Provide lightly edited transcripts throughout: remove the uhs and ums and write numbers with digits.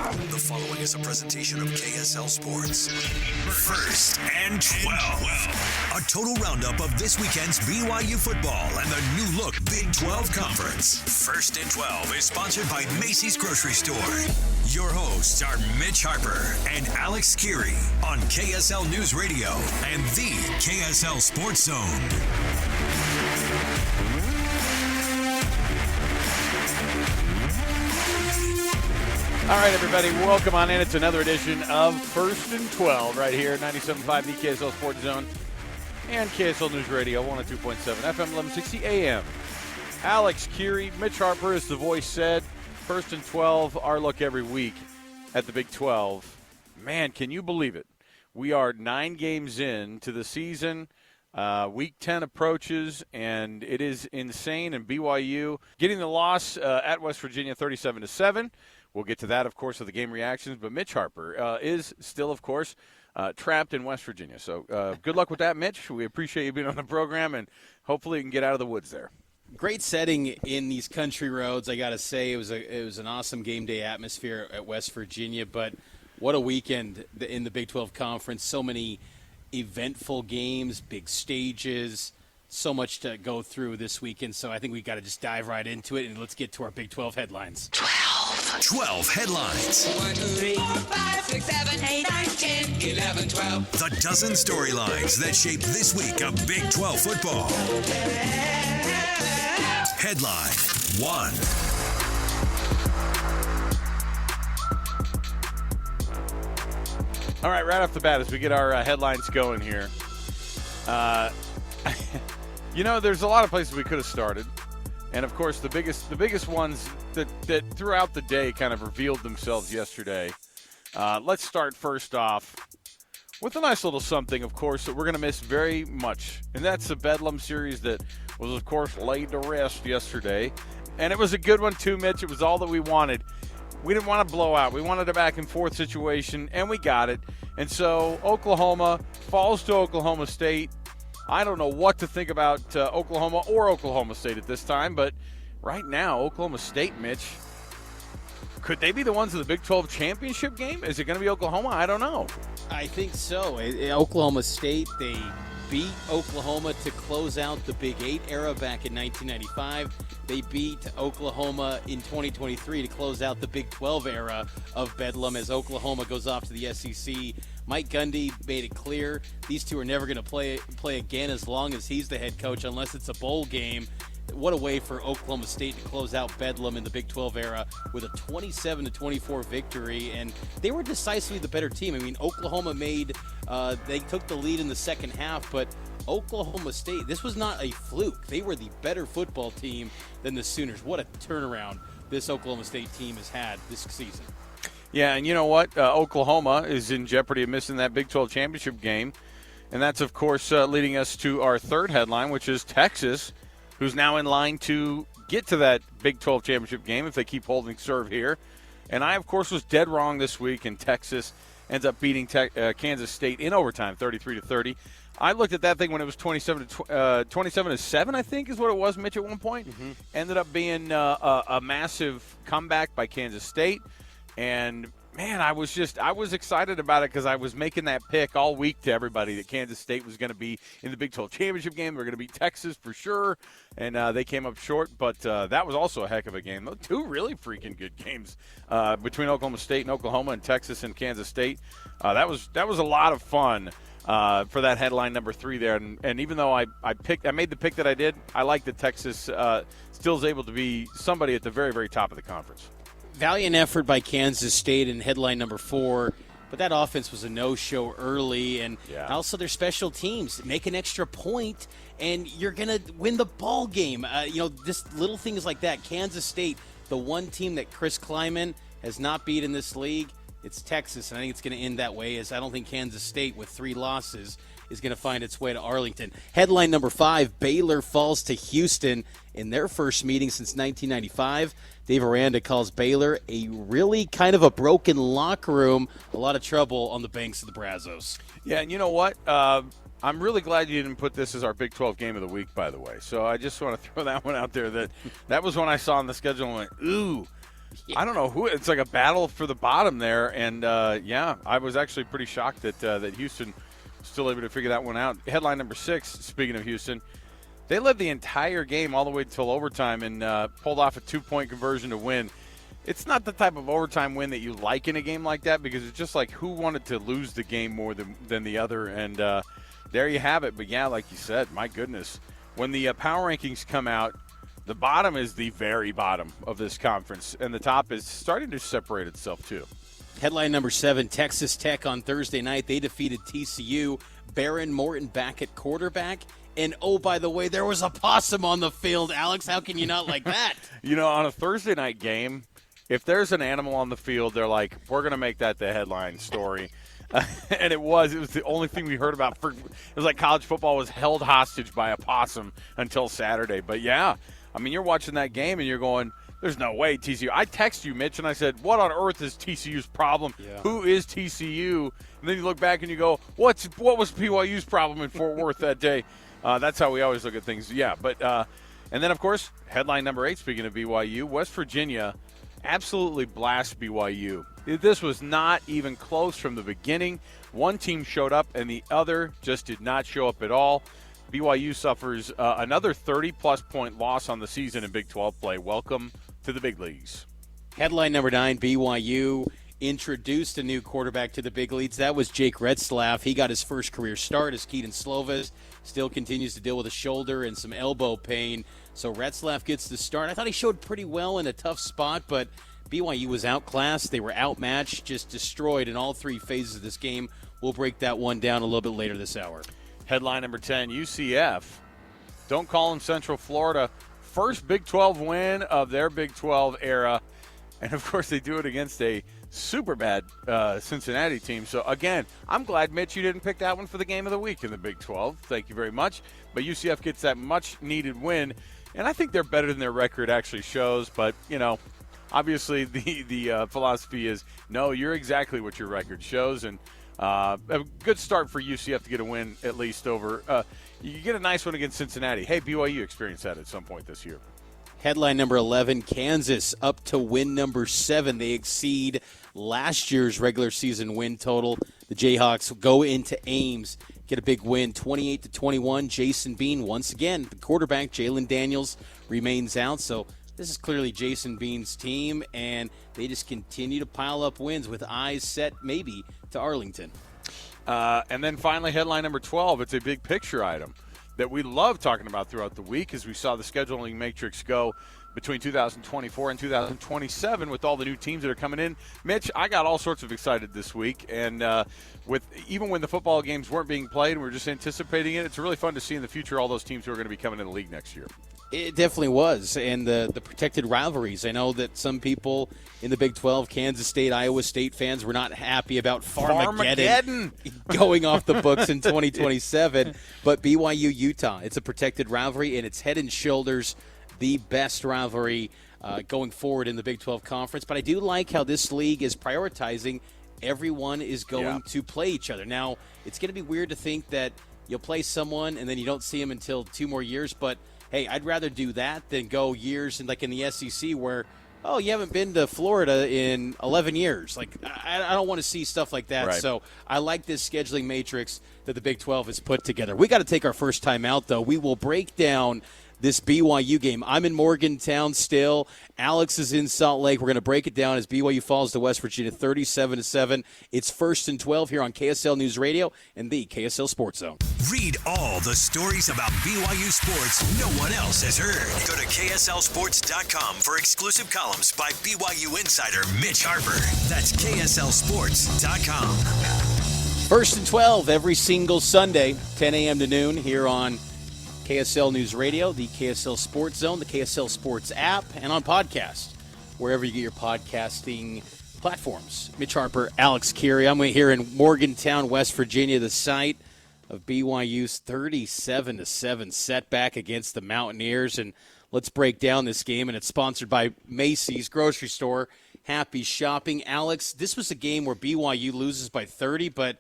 The following is a presentation of KSL Sports. First and 12. A total roundup of this weekend's BYU football and the new look Big 12 Conference. First and 12 is sponsored by Macy's Grocery Store. Your hosts are Mitch Harper and Alex Kirry on KSL News Radio and the KSL Sports Zone. All right, everybody, welcome on in. It's another edition of First and 12 right here at 97.5, the KSL Sports Zone and KSL News Radio, 102.7 FM, 1160 AM. Alex Kirry, Mitch Harper, as the voice said, First and 12, our look every week at the Big 12. Man, can you believe it? We are 9 games into the season. Week 10 approaches, and it is insane. And BYU getting the loss at West Virginia 37-7. We'll get to that, of course, with the game reactions. But Mitch Harper is still, of course, trapped in West Virginia. So good luck with that, Mitch. We appreciate you being on the program, and hopefully you can get out of the woods there. Great setting in these country roads. I got to say, it was an awesome game day atmosphere at West Virginia. But what a weekend in the Big 12 Conference. So many eventful games, big stages, so much to go through this weekend. So I think we got to just dive right into it, and let's get to our Big 12 headlines. 12 headlines. 1, 2, 3, 4, 5, 6, 7, 8, 9, 10, 11, 12. The dozen storylines that shape this week of Big 12 football. Headline 1. All right, right off the bat, as we get our headlines going here, you know, there's a lot of places we could have started. And, of course, the biggest ones that throughout the day kind of revealed themselves yesterday. Let's start first off with a nice little something, of course, that we're going to miss very much. And that's the Bedlam series that was, of course, laid to rest yesterday. And it was a good one, too, Mitch. It was all that we wanted. We didn't want to blow out. We wanted a back-and-forth situation, and we got it. And so Oklahoma falls to Oklahoma State. I don't know what to think about Oklahoma or Oklahoma State at this time, but right now, Oklahoma State, Mitch, could they be the ones in the Big 12 championship game? Is it going to be Oklahoma? I don't know. I think so. Oklahoma State, they beat Oklahoma to close out the Big 8 era back in 1995. They beat Oklahoma in 2023 to close out the Big 12 era of Bedlam as Oklahoma goes off to the SEC. Mike Gundy made it clear these two are never going to play again as long as he's the head coach unless it's a bowl game. What a way for Oklahoma State to close out Bedlam in the Big 12 era with a 27-24 victory, and they were decisively the better team. I mean, Oklahoma they took the lead in the second half, but Oklahoma State, this was not a fluke. They were the better football team than the Sooners. What a turnaround this Oklahoma State team has had this season. Yeah, and you know what? Oklahoma is in jeopardy of missing that Big 12 championship game, and that's, of course, leading us to our third headline, which is Texas, who's now in line to get to that Big 12 championship game if they keep holding serve here. And I, of course, was dead wrong this week, and Texas ends up beating Kansas State in overtime, 33-30. I looked at that thing when it was 27-7, I think is what it was, Mitch, at one point. Mm-hmm. Ended up being a massive comeback by Kansas State. And, man, I was excited about it because I was making that pick all week to everybody that Kansas State was going to be in the Big 12 championship game. They were going to beat Texas for sure, and they came up short. But that was also a heck of a game. Two really freaking good games between Oklahoma State and Oklahoma and Texas and Kansas State. That was a lot of fun for that headline number 3 there. And even though I made the pick that I did, I like that Texas still is able to be somebody at the very, very top of the conference. Valiant effort by Kansas State in headline number 4, but that offense was a no-show early, and also their special teams make an extra point, and you're going to win the ball game. Just little things like that. Kansas State, the one team that Chris Kleiman has not beat in this league, it's Texas, and I think it's going to end that way, as I don't think Kansas State, with 3 losses, is going to find its way to Arlington. Headline number 5, Baylor falls to Houston in their first meeting since 1995. Dave Aranda calls Baylor a really kind of a broken locker room, a lot of trouble on the banks of the Brazos. Yeah, and you know what? I'm really glad you didn't put this as our Big 12 game of the week, by the way. So I just want to throw that one out there. That was when I saw on the schedule and went, ooh. I don't know who. It's like a battle for the bottom there, and I was actually pretty shocked that Houston was still able to figure that one out. Headline number 6. Speaking of Houston, they led the entire game all the way until overtime and pulled off a 2-point conversion to win. It's not the type of overtime win that you like in a game like that because it's just like who wanted to lose the game more than the other, and there you have it. But yeah, like you said, my goodness, when the power rankings come out, the bottom is the very bottom of this conference, and the top is starting to separate itself too. Headline number 7, Texas Tech on Thursday night. They defeated TCU. Baron Morton back at quarterback. And, oh, by the way, there was a possum on the field. Alex, how can you not like that? On a Thursday night game, if there's an animal on the field, they're like, we're going to make that the headline story. And it was the only thing we heard about. It was like college football was held hostage by a possum until Saturday. But, yeah, I mean, you're watching that game and you're going, there's no way TCU. I text you, Mitch, and I said, what on earth is TCU's problem? Yeah. Who is TCU? And then you look back and you go, what was BYU's problem in Fort Worth that day? That's how we always look at things. Yeah, but and then, of course, headline number 8, speaking of BYU, West Virginia absolutely blast BYU. This was not even close from the beginning. One team showed up and the other just did not show up at all. BYU suffers another 30-plus point loss on the season in Big 12 play. Welcome to the big leagues. Headline number 9, BYU introduced a new quarterback to the big leagues. That was Jake Retzlaff. He got his first career start as Keaton Slovis still continues to deal with a shoulder and some elbow pain. So Retzlaff gets the start. I thought he showed pretty well in a tough spot, but BYU was outclassed. They were outmatched, just destroyed in all 3 phases of this game. We'll break that one down a little bit later this hour. Headline number 10, UCF. Don't call them Central Florida. First Big 12 win of their Big 12 era. And, of course, they do it against a super bad Cincinnati team. So, again, I'm glad, Mitch, you didn't pick that one for the game of the week in the Big 12. Thank you very much. But UCF gets that much-needed win. And I think they're better than their record actually shows. But, obviously the philosophy is, no, you're exactly what your record shows. And a good start for UCF to get a win at least over. You get a nice one against Cincinnati. Hey, BYU experienced that at some point this year. Headline number 11, Kansas up to win number 7. They exceed last year's regular season win total. The Jayhawks go into Ames, get a big win, 28-21. Jason Bean, once again, the quarterback, Jalen Daniels, remains out. So this is clearly Jason Bean's team, and they just continue to pile up wins with eyes set maybe to Arlington. And then finally, headline number 12, it's a big picture item that we love talking about throughout the week as we saw the scheduling matrix go between 2024 and 2027 with all the new teams that are coming in. Mitch, I got all sorts of excited this week, and even when the football games weren't being played and we were just anticipating it, it's really fun to see in the future all those teams who are going to be coming in the league next year. It definitely was, and the protected rivalries. I know that some people in the Big 12, Kansas State, Iowa State fans were not happy about Farmageddon going off the books in 2027, but BYU Utah, it's a protected rivalry, and it's head and shoulders the best rivalry going forward in the Big 12 Conference. But I do like how this league is prioritizing everyone is going to play each other. Now, it's going to be weird to think that you'll play someone and then you don't see them until 2 more years, but hey, I'd rather do that than go years in the SEC where, oh, you haven't been to Florida in 11 years. Like, I don't want to see stuff like that. Right. So I like this scheduling matrix that the Big 12 has put together. We got to take our first time out, though. We will break down this BYU game. I'm in Morgantown still. Alex is in Salt Lake. We're going to break it down as BYU falls to West Virginia 37-7. It's 1st and 12 here on KSL News Radio and the KSL Sports Zone. Read all the stories about BYU sports no one else has heard. Go to KSLSports.com for exclusive columns by BYU insider Mitch Harper. That's KSLSports.com. 1st and 12 every single Sunday, 10 a.m. to noon here on KSL News Radio, the KSL Sports Zone, the KSL Sports app, and on podcast, wherever you get your podcasting platforms. Mitch Harper, Alex Kirry. I'm here in Morgantown, West Virginia, the site of BYU's 37-7 setback against the Mountaineers. And let's break down this game, and it's sponsored by Macy's Grocery Store. Happy shopping. Alex, this was a game where BYU loses by 30, but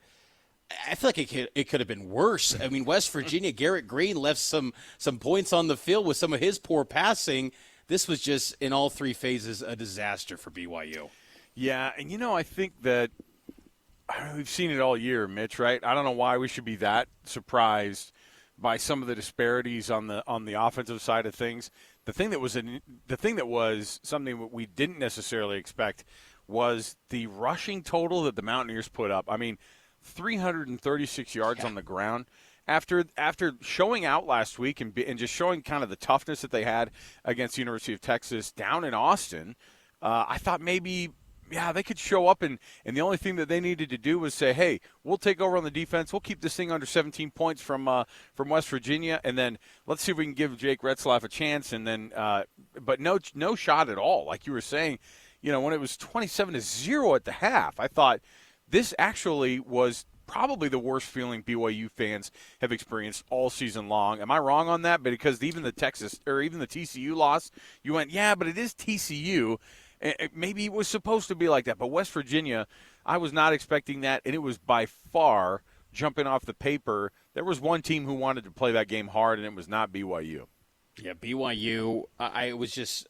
I feel like it could have been worse. I mean, West Virginia, Garrett Green left some points on the field with some of his poor passing. this was just, in all three phases, a disaster for BYU. Yeah, and I think that we've seen it all year, Mitch, right? I don't know why we should be that surprised by some of the disparities on the offensive side of things. The thing that was something that we didn't necessarily expect was the rushing total that the Mountaineers put up. I mean, 336 yards on the ground. After showing out last week and just showing kind of the toughness that they had against the University of Texas down in Austin, I thought maybe they could show up, and the only thing that they needed to do was say, hey, we'll take over on the defense. We'll keep this thing under 17 points from West Virginia, and then let's see if we can give Jake Retzlaff a chance. And then, but no shot at all. Like you were saying, when it was 27-0 at the half, I thought this actually was probably the worst feeling BYU fans have experienced all season long. Am I wrong on that? Because even the TCU loss, you went, yeah, but it is TCU. Maybe it was supposed to be like that, but West Virginia, I was not expecting that, and it was by far jumping off the paper. There was one team who wanted to play that game hard, and it was not BYU. Yeah, BYU, I was just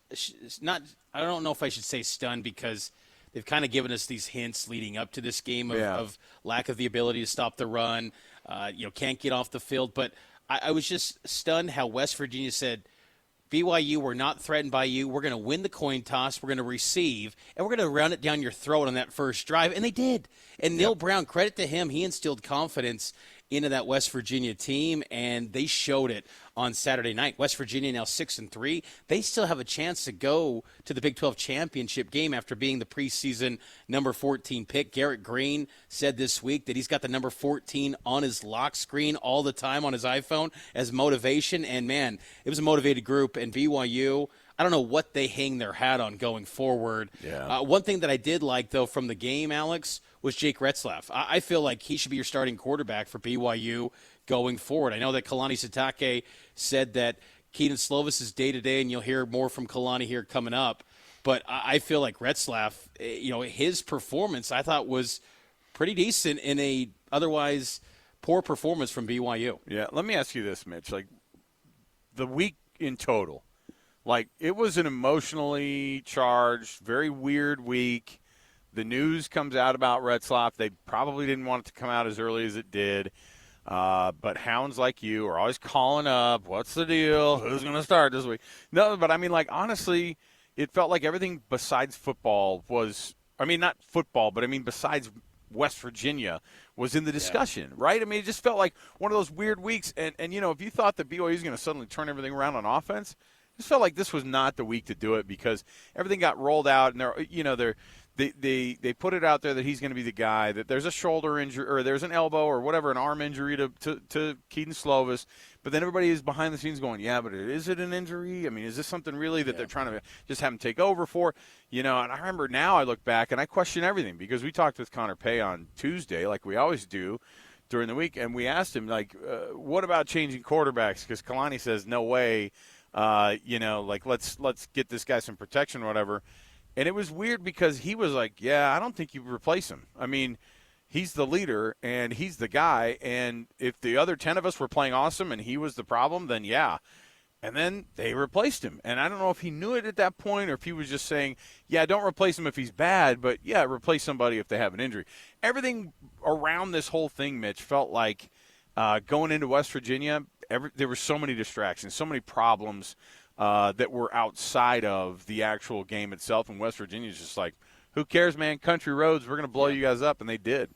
not – I don't know if I should say stunned, because they've kind of given us these hints leading up to this game of lack of the ability to stop the run, can't get off the field. But I was just stunned how West Virginia said – BYU, we're not threatened by you. We're going to win the coin toss. We're going to receive, and we're going to run it down your throat on that first drive. And they did. And Neil Brown, credit to him, he instilled confidence into that West Virginia team, and they showed it on Saturday night. West Virginia now 6-3. They still have a chance to go to the Big 12 championship game after being the preseason number 14 pick. Garrett Green said this week that he's got the number 14 on his lock screen all the time on his iPhone as motivation. And, man, it was a motivated group. And BYU, I don't know what they hang their hat on going forward. Yeah. One thing that I did like, though, from the game, Alex, was Jake Retzlaff. I feel like he should be your starting quarterback for BYU going forward. I know that Kalani Sitake said that Keaton Slovis is day-to-day, and you'll hear more from Kalani here coming up. But I feel like Retzlaff, his performance I thought was pretty decent in a otherwise poor performance from BYU. Yeah, let me ask you this, Mitch. Like, the week in total, it was an emotionally charged, very weird week. The news comes out about Retzlaff. They probably didn't want it to come out as early as it did. But hounds like you are always calling up, what's the deal? Who's going to start this week? No, but I mean, honestly, it felt like everything besides football was – not football, but besides West Virginia was in the discussion, right? I mean, it just felt like one of those weird weeks. And if you thought that BYU was going to suddenly turn everything around on offense, it just felt like this was not the week to do it because everything got rolled out and they put it out there that he's going to be the guy, that there's a shoulder injury or there's an elbow or whatever, an arm injury to Keaton Slovis. But then everybody is behind the scenes going, yeah, but is it an injury? I mean, is this something really that they're trying to just have him take over for? And I remember now I look back and I question everything because we talked with Connor Pay on Tuesday like we always do during the week. And we asked him, what about changing quarterbacks? Because Kalani says, no way, let's get this guy some protection or whatever. And it was weird because he was like, yeah, I don't think you replace him. I mean, he's the leader and he's the guy. And if the other 10 of us were playing awesome and he was the problem, then yeah. And then they replaced him. And I don't know if he knew it at that point or if he was just saying, yeah, don't replace him if he's bad, but yeah, replace somebody if they have an injury. Everything around this whole thing, Mitch, felt like going into West Virginia, there were so many distractions, so many problems that were outside of the actual game itself. And West Virginia's just like, who cares, man? Country roads, we're going to blow you guys up. And they did.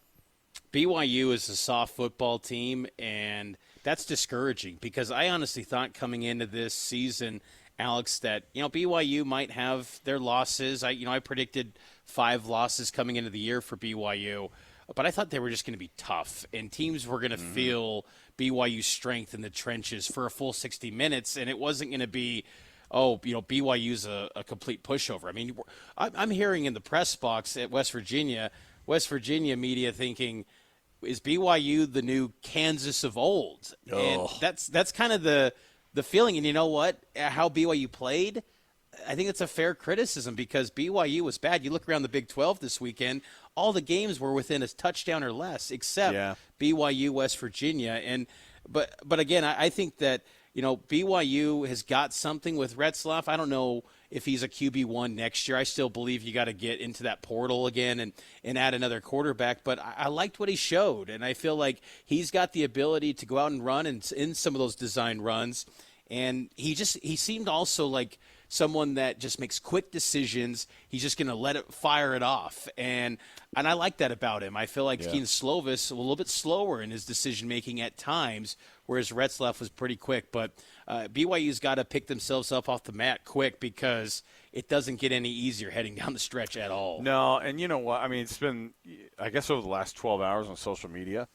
BYU is a soft football team, and that's discouraging because I honestly thought coming into this season, Alex, that, BYU might have their losses. I predicted 5 losses coming into the year for BYU, but I thought they were just going to be tough, and teams were going to feel BYU's strength in the trenches for a full 60 minutes, and it wasn't going to be, BYU's a complete pushover. I mean, I'm hearing in the press box at West Virginia media thinking, is BYU the new Kansas of old? Oh. And that's kind of the feeling. And you know what? How BYU played, I think it's a fair criticism because BYU was bad. You look around the Big 12 this weekend, all the games were within a touchdown or less, except BYU, West Virginia. But again, I think that BYU has got something with Retzlaff. I don't know if he's a QB1 next year. I still believe you got to get into that portal again and add another quarterback. But I liked what he showed, and I feel like he's got the ability to go out and run in some of those design runs. And he seemed also like someone that just makes quick decisions. He's just going to fire it off. And I like that about him. I feel like Keenan Slovis a little bit slower in his decision-making at times, whereas Retzlaff was pretty quick. But BYU's got to pick themselves up off the mat quick because it doesn't get any easier heading down the stretch at all. No, and you know what? I mean, it's been, I guess, over the last 12 hours on social media,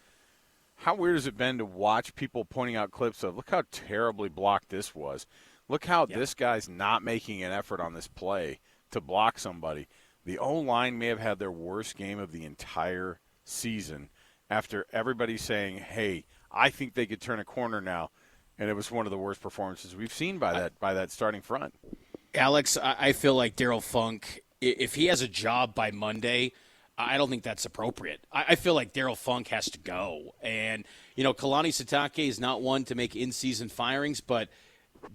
how weird has it been to watch people pointing out clips of, look how terribly blocked this was. Look how this guy's not making an effort on this play to block somebody. The O-line may have had their worst game of the entire season after everybody saying, hey, I think they could turn a corner now. And it was one of the worst performances we've seen by that starting front. Alex, I feel like Daryl Funk, if he has a job by Monday, I don't think that's appropriate. I feel like Daryl Funk has to go. And, Kalani Sitake is not one to make in-season firings, but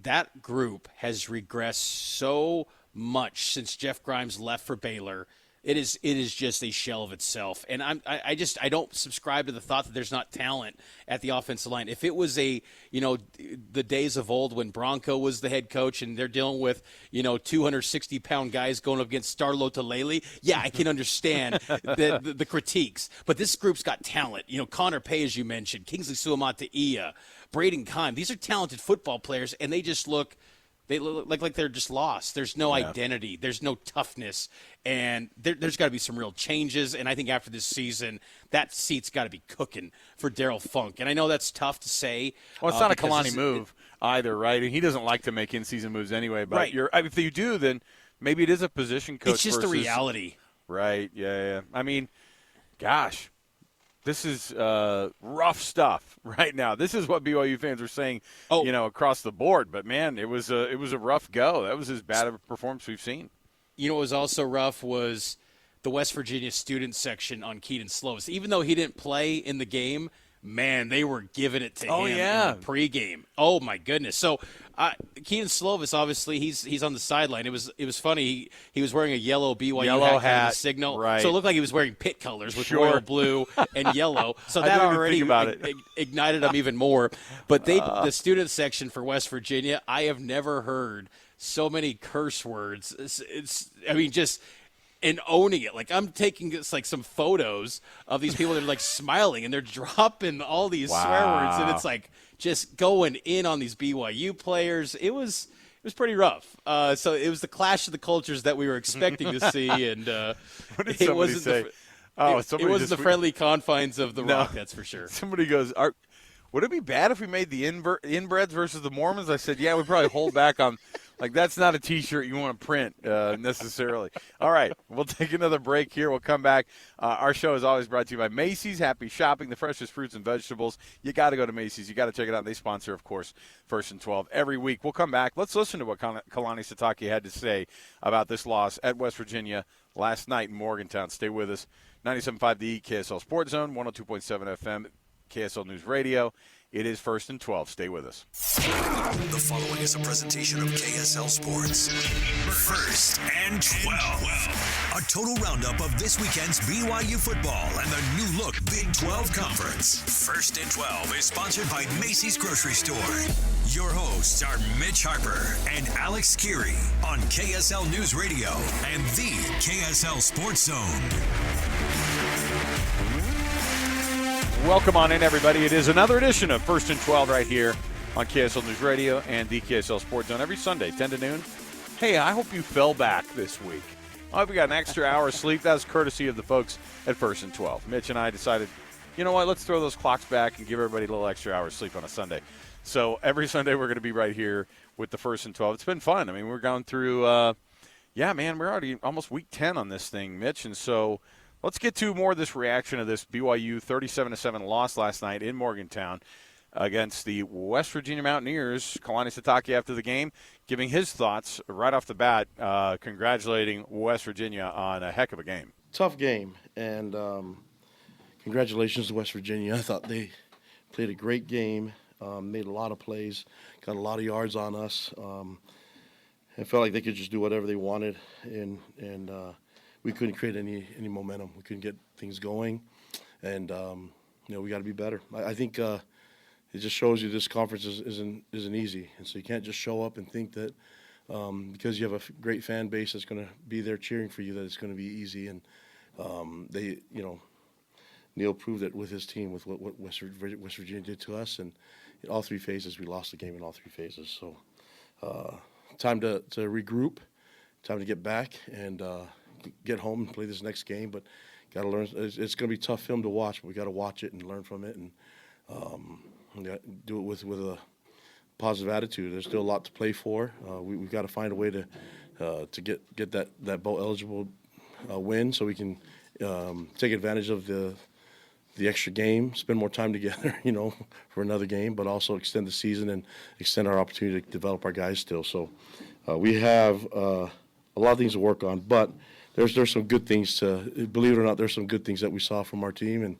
that group has regressed so much since Jeff Grimes left for Baylor. It is just a shell of itself. And I don't subscribe to the thought that there's not talent at the offensive line. If it was the days of old when Bronco was the head coach and they're dealing with, 260-pound guys going up against Starlo Talele, yeah, I can understand the critiques. But this group's got talent. Connor Pay, as you mentioned, Kingsley Suamataia, Braden Kime. These are talented football players, and they look like they're just lost. There's no identity. There's no toughness. And there's got to be some real changes. And I think after this season, that seat's got to be cooking for Daryl Funk. And I know that's tough to say. Well, it's not a Kalani move either, right? And he doesn't like to make in-season moves anyway. But right. If you do, then maybe it is a position coach. It's just versus, a reality. Right, yeah. I mean, gosh. This is rough stuff right now. This is what BYU fans are saying, across the board. But, man, it was a rough go. That was as bad of a performance we've seen. What was also rough was the West Virginia student section on Keaton Slovis. Even though he didn't play in the game, man, they were giving it to him in the pregame. Oh, my goodness. So, Keaton Slovis, obviously, he's on the sideline. It was funny. He was wearing a yellow BYU hat signal. Right. So it looked like he was wearing pit colors with royal blue and yellow. So that already ignited him even more. But the student section for West Virginia, I have never heard so many curse words. And owning it. Like, I'm taking some photos of these people that are smiling and they're dropping all these swear words, and it's just going in on these BYU players. It was pretty rough. So it was the clash of the cultures that we were expecting to see, and what did somebody say? It wasn't the friendly confines of the Rock, that's for sure. Somebody goes, would it be bad if we made the inbreds versus the Mormons? I said, yeah, we'd probably hold back on. That's not a T-shirt you want to print necessarily. All right, we'll take another break here. We'll come back. Our show is always brought to you by Macy's. Happy shopping, the freshest fruits and vegetables. You got to go to Macy's. You got to check it out. They sponsor, of course, 1st and 12 every week. We'll come back. Let's listen to what Kalani Sitake had to say about this loss at West Virginia last night in Morgantown. Stay with us. 97.5 The KSL Sports Zone, 102.7 FM, KSL News Radio. It is 1st and 12. Stay with us. The following is a presentation of KSL Sports. 1st and 12. A total roundup of this weekend's BYU football and the new look Big 12 Conference. 1st and 12 is sponsored by Macy's Grocery Store. Your hosts are Mitch Harper and Alex Kirry on KSL News Radio and the KSL Sports Zone. Welcome on in, everybody. It is another edition of 1st and 12 right here on KSL News Radio and the KSL Sports Zone every Sunday, 10 to noon. Hey, I hope you fell back this week. I hope you got an extra hour of sleep. That was courtesy of the folks at 1st and 12. Mitch and I decided, you know what, let's throw those clocks back and give everybody a little extra hour of sleep on a Sunday. So every Sunday we're going to be right here with the 1st and 12. It's been fun. I mean, we're going through, we're already almost week 10 on this thing, Mitch, and so let's get to more of this reaction of this BYU 37-7 loss last night in Morgantown against the West Virginia Mountaineers. Kalani Sitake after the game giving his thoughts right off the bat, congratulating West Virginia on a heck of a game. Tough game, and congratulations to West Virginia. I thought they played a great game. made a lot of plays, got a lot of yards on us. It felt like they could just do whatever they wanted, and we couldn't create any momentum. We couldn't get things going, and we got to be better. I think it just shows you this conference isn't easy, and so you can't just show up and think that because you have a great fan base that's going to be there cheering for you that it's going to be easy. And Neil proved it with his team, with what West Virginia did to us, and in all three phases we lost the game in all three phases. So time to regroup, time to get back and get home and play this next game. But got to learn. It's going to be tough film to watch, but we got to watch it and learn from it, and do it with a positive attitude. There's still a lot to play for. We've got to find a way to get that bowl eligible win, so we can take advantage of the extra game, spend more time together, for another game, but also extend the season and extend our opportunity to develop our guys still. So we have a lot of things to work on, but there's some good things believe it or not, there's some good things that we saw from our team, and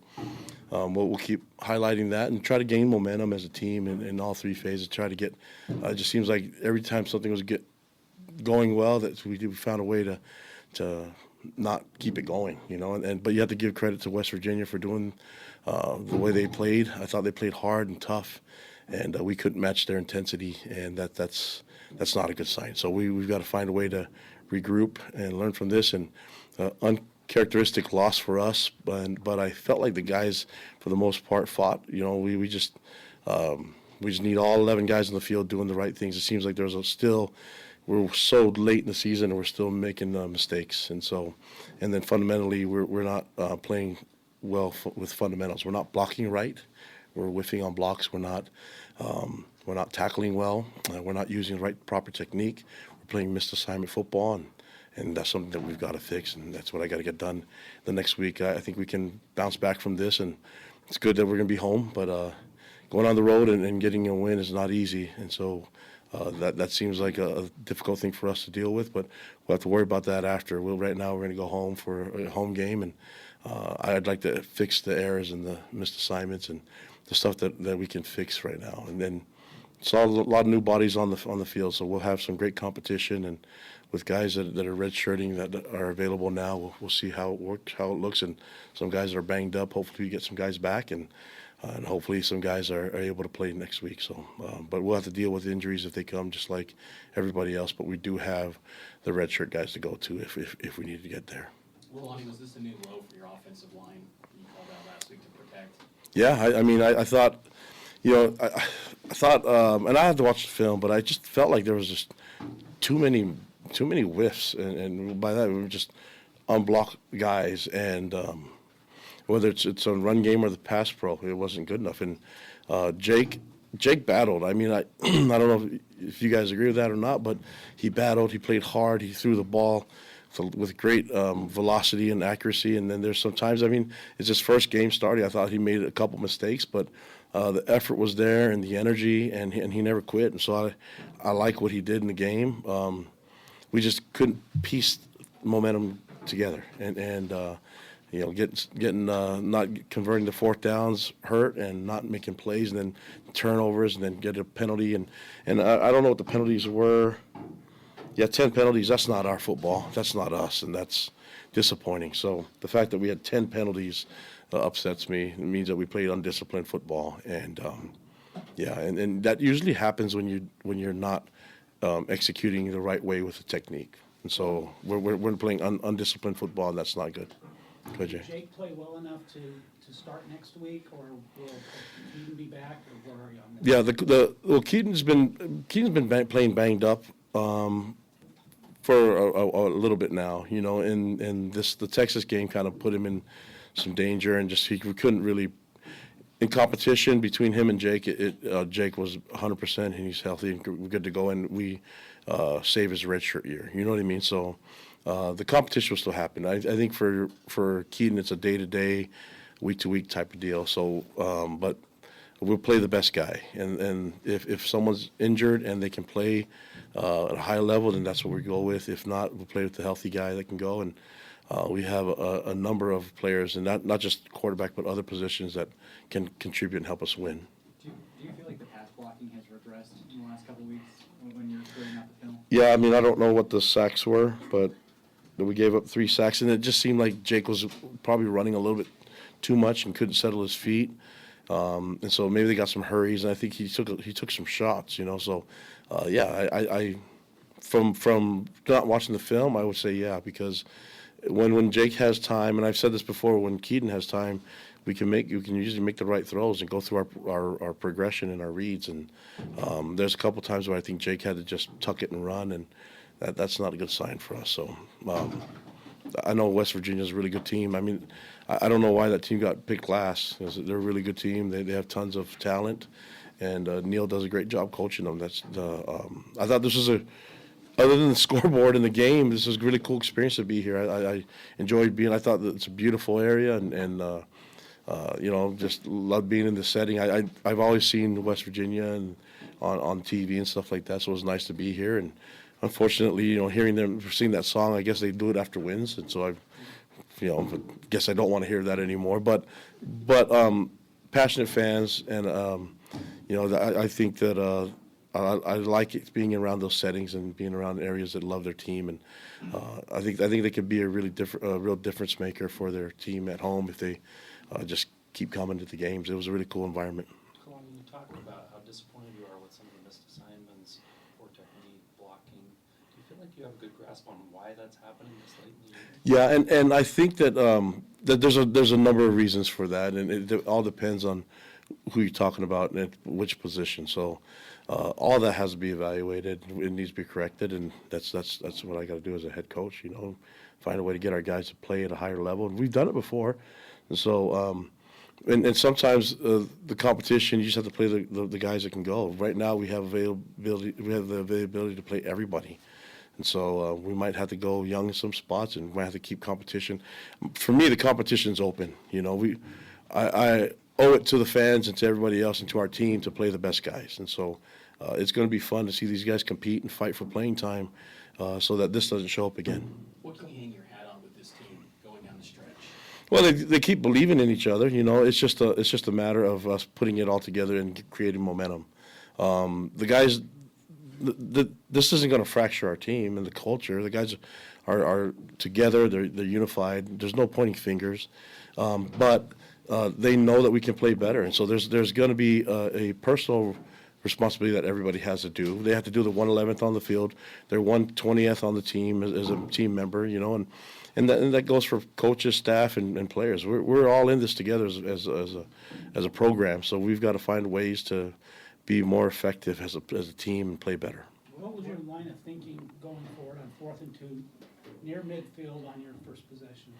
we'll keep highlighting that and try to gain momentum as a team in all three phases. Try to get, it just seems like every time something was going well, that we found a way to not keep it going, but you have to give credit to West Virginia for doing the way they played. I thought they played hard and tough, and we couldn't match their intensity, and that's not a good sign. So we've got to find a way to regroup and learn from this. And uncharacteristic loss for us, but I felt like the guys for the most part fought. We just need all 11 guys in the field doing the right things. It seems like we're so late in the season and we're still making mistakes, and then fundamentally we're not playing well with fundamentals. We're not blocking right. We're whiffing on blocks. We're not tackling well. We're not using the right proper technique. We're playing missed assignment football, and that's something that we've got to fix, and that's what I got to get done the next week. I think we can bounce back from this, and it's good that we're going to be home, but going on the road and getting a win is not easy, and so that seems like a difficult thing for us to deal with, but we'll have to worry about that after. Right now we're going to go home for a home game, and I'd like to fix the errors and the missed assignments and the stuff that we can fix right now. And then saw a lot of new bodies on the field, so we'll have some great competition, and with guys that are redshirting that are available now, we'll see how it works, how it looks, and some guys that are banged up. Hopefully we get some guys back, and hopefully some guys are able to play next week. So, but we'll have to deal with injuries if they come, just like everybody else. But we do have the redshirt guys to go to if we need to get there. Well, Lonnie, was this a new low for your offensive line you called out last week to protect? Yeah, I thought, I thought, and I had to watch the film, but I just felt like there was just too many whiffs, and by that we were just unblocked guys, and whether it's a run game or the pass pro, it wasn't good enough. And Jake battled. I mean, I don't know if you guys agree with that or not, but he battled. He played hard. He threw the ball with great velocity and accuracy. And then there's sometimes, it's his first game starting. I thought he made a couple mistakes, but the effort was there and the energy, and he never quit. And so I like what he did in the game. We just couldn't piece momentum together, and getting not converting the fourth downs hurt, and not making plays, and then turnovers, and then get a penalty, and I don't know what the penalties were. Yeah, 10 penalties. That's not our football. That's not us, and that's disappointing. So the fact that we had 10 penalties upsets me. It means that we played undisciplined football, and and that usually happens when you're not executing the right way with the technique. And so we're playing undisciplined football, and that's not good. Go, Jay. Did Jake play well enough to start next week, or will Keaton be back, or where are you on that? Yeah, Keaton's been playing banged up for a little bit now, and the Texas game kind of put him in some danger, and we couldn't really, in competition between him and Jake, Jake was 100% and he's healthy and good to go, and we save his redshirt year. You know what I mean? So the competition will still happen. I think for Keaton, it's a day-to-day, week-to-week type of deal. So, but we'll play the best guy, and if someone's injured and they can play at a high level, then that's what we go with. If not, we'll play with the healthy guy that can go, and we have a number of players, and not just quarterback, but other positions that can contribute and help us win. Do you feel like the last couple of weeks when you're clearing out the film? Yeah, I mean, I don't know what the sacks were, but we gave up 3 sacks, and it just seemed like Jake was probably running a little bit too much and couldn't settle his feet. And so maybe they got some hurries, and I think he took some shots, So, yeah, I from not watching the film, I would say yeah, because when Jake has time, and I've said this before, when Keaton has time, we can usually make the right throws and go through our progression and our reads. And there's a couple times where I think Jake had to just tuck it and run, and that's not a good sign for us. So I know West Virginia's a really good team. I mean, I don't know why that team got picked last. They're a really good team. They have tons of talent, and Neil does a great job coaching them. I thought this was other than the scoreboard and the game, this was a really cool experience to be here. I enjoyed being. I thought that it's a beautiful area, and just love being in the setting. I've always seen West Virginia and on TV and stuff like that, so it was nice to be here. And unfortunately, hearing them sing that song, I guess they do it after wins, and so I guess I don't want to hear that anymore. But passionate fans, and I think that I like it being around those settings and being around areas that love their team, and I think they could be a real difference maker for their team at home if they just keep coming to the games. It was a really cool environment. When you talk about how disappointed you are with some of the missed assignments, poor technique, blocking, do you feel like you have a good grasp on why that's happening this late in the year? Yeah, and I think that that there's a number of reasons for that, and it all depends on who you're talking about and at which position. So all that has to be evaluated. It needs to be corrected, and that's what I got to do as a head coach. Find a way to get our guys to play at a higher level. And we've done it before, and so and sometimes the competition, you just have to play the guys that can go. Right now we have availability. We have the availability to play everybody. And so we might have to go young in some spots, and we might have to keep competition. For me, the competition's open. I owe it to the fans and to everybody else and to our team to play the best guys. And so it's going to be fun to see these guys compete and fight for playing time so that this doesn't show up again. What can you hang your hat on with this team going down the stretch? Well, they keep believing in each other. It's just a matter of us putting it all together and creating momentum. The guys. This isn't going to fracture our team and the culture. The guys are together. They're unified. There's no pointing fingers, but they know that we can play better. And so there's going to be a personal responsibility that everybody has to do. They have to do the 111th on the field. They're 120th on the team as a team member. And that goes for coaches, staff, and players. We're all in this together as a program. So we've got to find ways to be more effective as a team and play better. What was your line of thinking going forward on 4th and 2, near midfield on your first possession?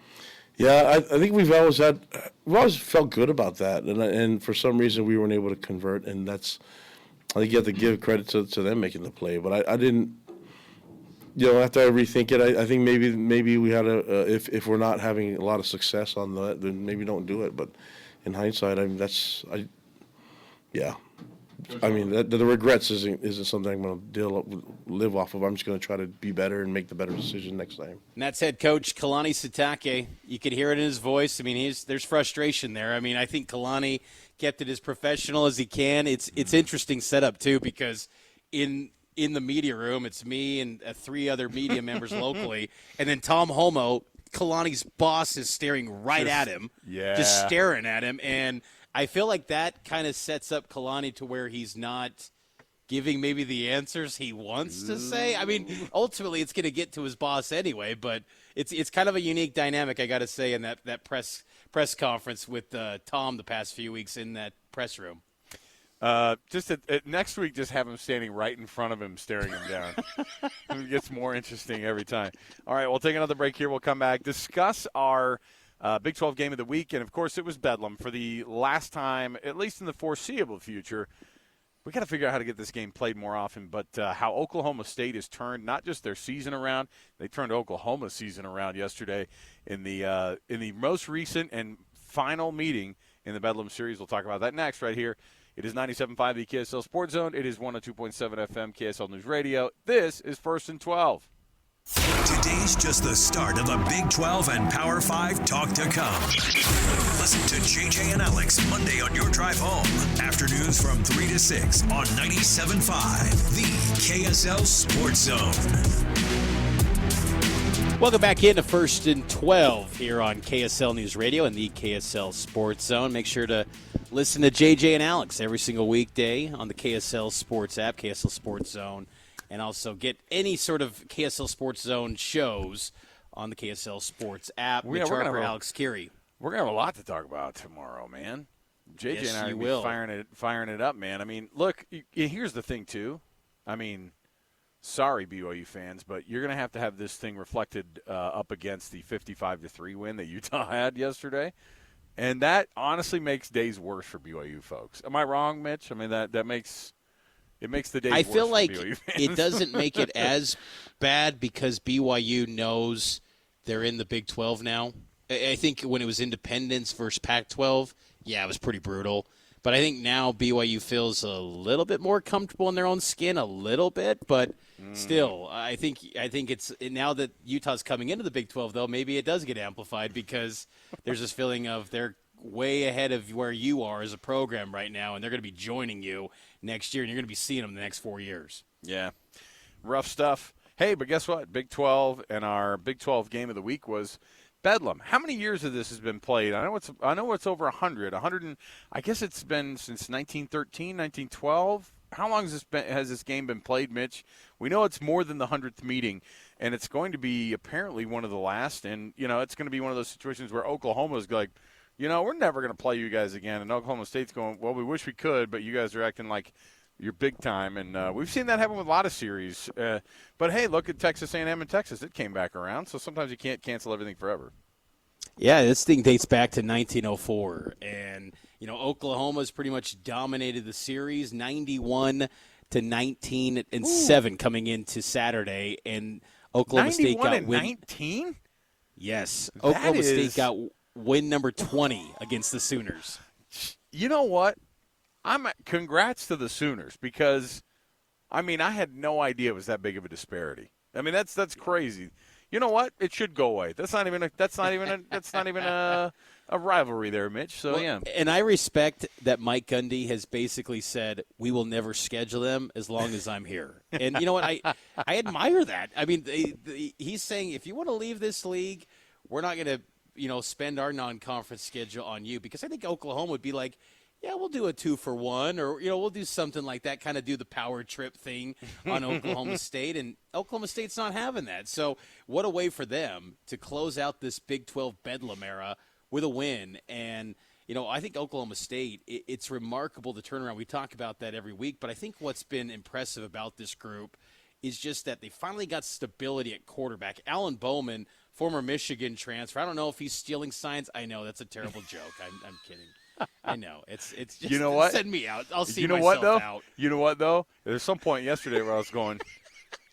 Yeah, I think we've always felt good about that, and for some reason we weren't able to convert, and I think you have to give credit to them making the play, but I didn't. After I rethink it, I think maybe we had if we're not having a lot of success on that, then maybe don't do it. But in hindsight, yeah. I mean, the regrets isn't something I'm going to live off of. I'm just going to try to be better and make the better decision next time. And that's head coach Kalani Sitake. You could hear it in his voice. I mean, there's frustration there. I mean, I think Kalani kept it as professional as he can. It's interesting setup too, because in the media room, it's me and 3 other media members locally, and then Tom Homo, Kalani's boss, is staring right at him, just staring at him, and I feel like that kind of sets up Kalani to where he's not giving maybe the answers he wants to say. I mean, ultimately it's going to get to his boss anyway, but it's kind of a unique dynamic, I got to say, in that press conference with Tom the past few weeks in that press room. Next week, just have him standing right in front of him, staring him down. It gets more interesting every time. All right, we'll take another break here. We'll come back, discuss our Big 12 game of the week, and, of course, it was Bedlam for the last time, at least in the foreseeable future. We got to figure out how to get this game played more often, but how Oklahoma State has turned not just their season around, they turned Oklahoma's season around yesterday in the most recent and final meeting in the Bedlam series. We'll talk about that next right here. It is 97.5 the KSL Sports Zone. It is 102.7 FM KSL News Radio. This is First and 12. Today's just the start of the Big 12 and Power 5 talk to come. Listen to JJ and Alex Monday on your drive home. Afternoons from 3 to 6 on 97.5, the KSL Sports Zone. Welcome back into First and 12 here on KSL News Radio and the KSL Sports Zone. Make sure to listen to JJ and Alex every single weekday on the KSL Sports app, KSL Sports Zone, and also get any sort of KSL Sports Zone shows on the KSL Sports app. Mitch Harper, Alex Kirry. We're going to have a lot to talk about tomorrow, man. JJ and I will be firing it up, man. I mean, look, here's the thing, too. I mean, sorry, BYU fans, but you're going to have this thing reflected up against the 55-3 win that Utah had yesterday. And that honestly makes days worse for BYU folks. Am I wrong, Mitch? I mean, that makes the days worse for BYU fans. I feel like it doesn't make it as bad because BYU knows they're in the Big 12 now. I think when it was Independence versus Pac-12, yeah, it was pretty brutal. But I think now BYU feels a little bit more comfortable in their own skin, a little bit, but still, I think it's now that Utah's coming into the Big 12, though, maybe it does get amplified because there's this feeling of they're way ahead of where you are as a program right now, and they're going to be joining you next year, and you're going to be seeing them the next 4 years. Yeah, rough stuff. Hey, but guess what? Big 12 and our Big 12 game of the week was Bedlam. How many years of this has been played? I know it's over 100. I guess it's been since 1913, 1912. How long has this game been played, Mitch? We know it's more than the 100th meeting, and it's going to be apparently one of the last. And it's going to be one of those situations where Oklahoma's like, we're never going to play you guys again, and Oklahoma State's going, well, we wish we could, but you guys are acting like you're big time. And we've seen that happen with a lot of series. But hey, look at Texas A&M and Texas. It came back around. So sometimes you can't cancel everything forever. Yeah, this thing dates back to 1904, and Oklahoma's pretty much dominated the series, 91-19-7 coming into Saturday, and Oklahoma State got win 19. Yes, Oklahoma State got win number 20 against the Sooners. You know what? Congrats to the Sooners because, I had no idea it was that big of a disparity. That's crazy. You know what? It should go away. That's not even a rivalry there, Mitch. So yeah. And I respect that Mike Gundy has basically said we will never schedule them as long as I'm here. And you know what? I admire that. He's saying if you want to leave this league, we're not going to spend our non-conference schedule on you, because I think Oklahoma would be like, yeah, we'll do a 2-for-1, or we'll do something like that, kind of do the power trip thing on Oklahoma State, and Oklahoma State's not having that. So what a way for them to close out this Big 12 Bedlam era with a win. And I think Oklahoma State, it's remarkable the turnaround. We talk about that every week, but I think what's been impressive about this group is just that they finally got stability at quarterback. Alan Bowman, former Michigan transfer. I don't know if he's stealing signs. I know that's a terrible joke. I'm kidding. I know. It's just, what? Send me out. I'll see myself out. You know what, though? There's some point yesterday where I was going,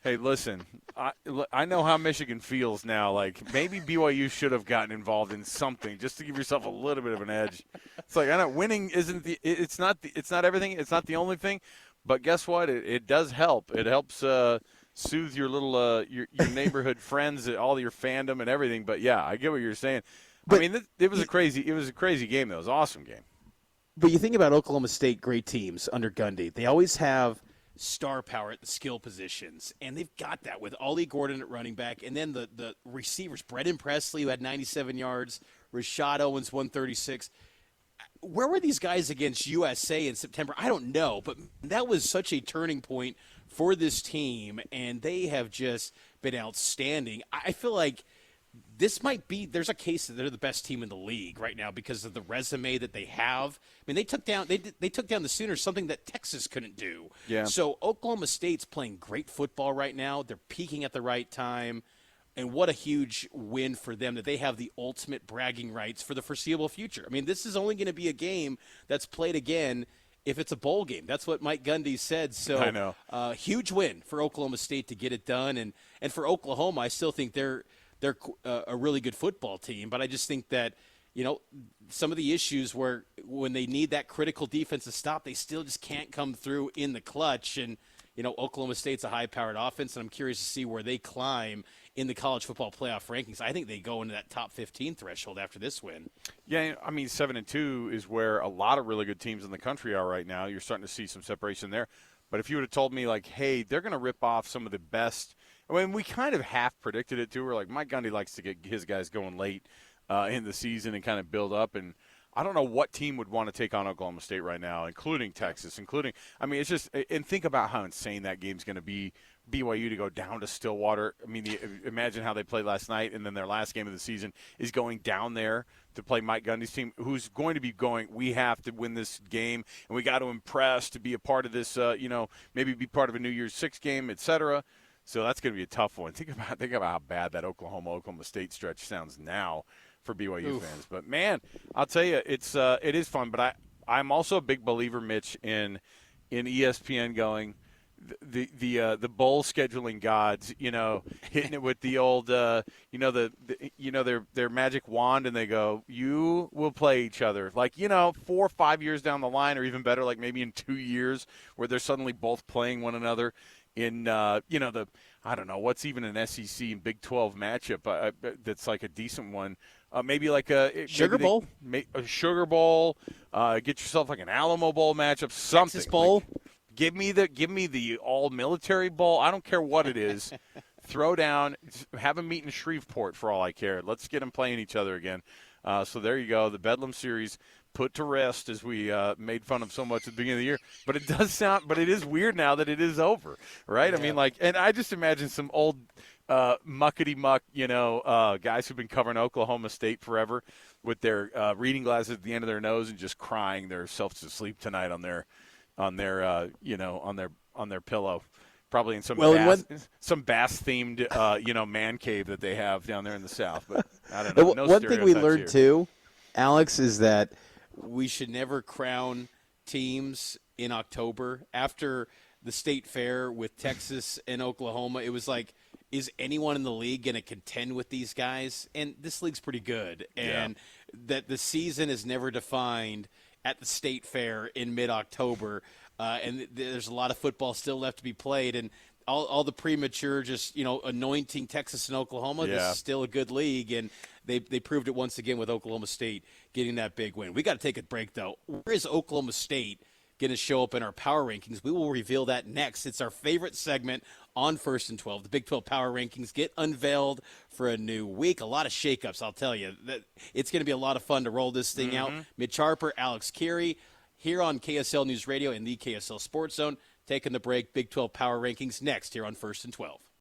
hey, listen, I know how Michigan feels now. Like, maybe BYU should have gotten involved in something just to give yourself a little bit of an edge. It's like, I know winning it's not everything. It's not the only thing. But guess what? It does help. It helps soothe your little your neighborhood friends, all your fandom and everything. But, yeah, I get what you're saying. But, it was a crazy game, though. It was an awesome game. But you think about Oklahoma State, great teams under Gundy. They always have star power at the skill positions, and they've got that with Ollie Gordon at running back, and then the receivers, Brendan Presley, who had 97 yards, Rashad Owens, 136. Where were these guys against USA in September? I don't know, but that was such a turning point for this team, and they have just been outstanding. I feel like this might be – there's a case that they're the best team in the league right now because of the resume that they have. They took down the Sooners, something that Texas couldn't do. Yeah. So Oklahoma State's playing great football right now. They're peaking at the right time. And what a huge win for them that they have the ultimate bragging rights for the foreseeable future. This is only going to be a game that's played again if it's a bowl game. That's what Mike Gundy said. So I know. Huge win for Oklahoma State to get it done. And for Oklahoma, I still think they're a really good football team, but I just think that, some of the issues where when they need that critical defensive stop, they still just can't come through in the clutch. And, Oklahoma State's a high-powered offense, and I'm curious to see where they climb in the college football playoff rankings. I think they go into that top 15 threshold after this win. Yeah, I mean, 7-2 is where a lot of really good teams in the country are right now. You're starting to see some separation there. But if you would have told me, like, hey, they're going to rip off some of the best – I mean, we kind of half predicted it, too. We're like, Mike Gundy likes to get his guys going late in the season and kind of build up. And I don't know what team would want to take on Oklahoma State right now, including Texas, I mean, it's just – and think about how insane that game's going to be. BYU to go down to Stillwater. I mean, imagine how they played last night, and then their last game of the season is going down there to play Mike Gundy's team, who's going to be going, we have to win this game, and we got to impress to be a part of this, maybe be part of a New Year's Six game, et cetera. So that's going to be a tough one. Think about how bad that Oklahoma State stretch sounds now for BYU fans. But, man, I'll tell you, it is fun. But I'm also a big believer, Mitch, in ESPN going – the bowl scheduling gods, hitting it with the old, their magic wand, and they go, you will play each other. Like, 4 or 5 years down the line, or even better, like maybe in 2 years, where they're suddenly both playing one another in, I don't know, what's even an SEC and Big 12 matchup that's like a decent one. Maybe like a Sugar Bowl. A Sugar Bowl. Get yourself like an Alamo Bowl matchup. Something. Texas Bowl. Give me the all military bowl. I don't care what it is. Throw down. Have them meet in Shreveport for all I care. Let's get them playing each other again. So there you go. The Bedlam series put to rest, as we made fun of so much at the beginning of the year. But it does sound. But it is weird now that it is over, right? Yeah. I mean, and I just imagine some old muckety muck, guys who've been covering Oklahoma State forever with their reading glasses at the end of their nose and just crying themselves to sleep tonight on their pillow, probably in some bass themed man cave that they have down there in the South. But I don't know. No one thing we learned here. too, Alex, is that we should never crown teams in October after the state fair with Texas and Oklahoma. It was like, is anyone in the league going to contend with these guys? And this league's pretty good, and that the season is never defined at the state fair in mid-October, and there's a lot of football still left to be played, and all the premature just, anointing Texas and Oklahoma, this is still a good league, and they proved it once again with Oklahoma State getting that big win. We got to take a break, though. Where is Oklahoma State going to show up in our power rankings? We will reveal that next. It's our favorite segment on First and 12. The Big 12 Power Rankings get unveiled for a new week. A lot of shakeups, I'll tell you. It's going to be a lot of fun to roll this thing out. Mitch Harper, Alex Kirry, here on KSL News Radio and the KSL Sports Zone. Taking the break. Big 12 Power Rankings next here on First and 12.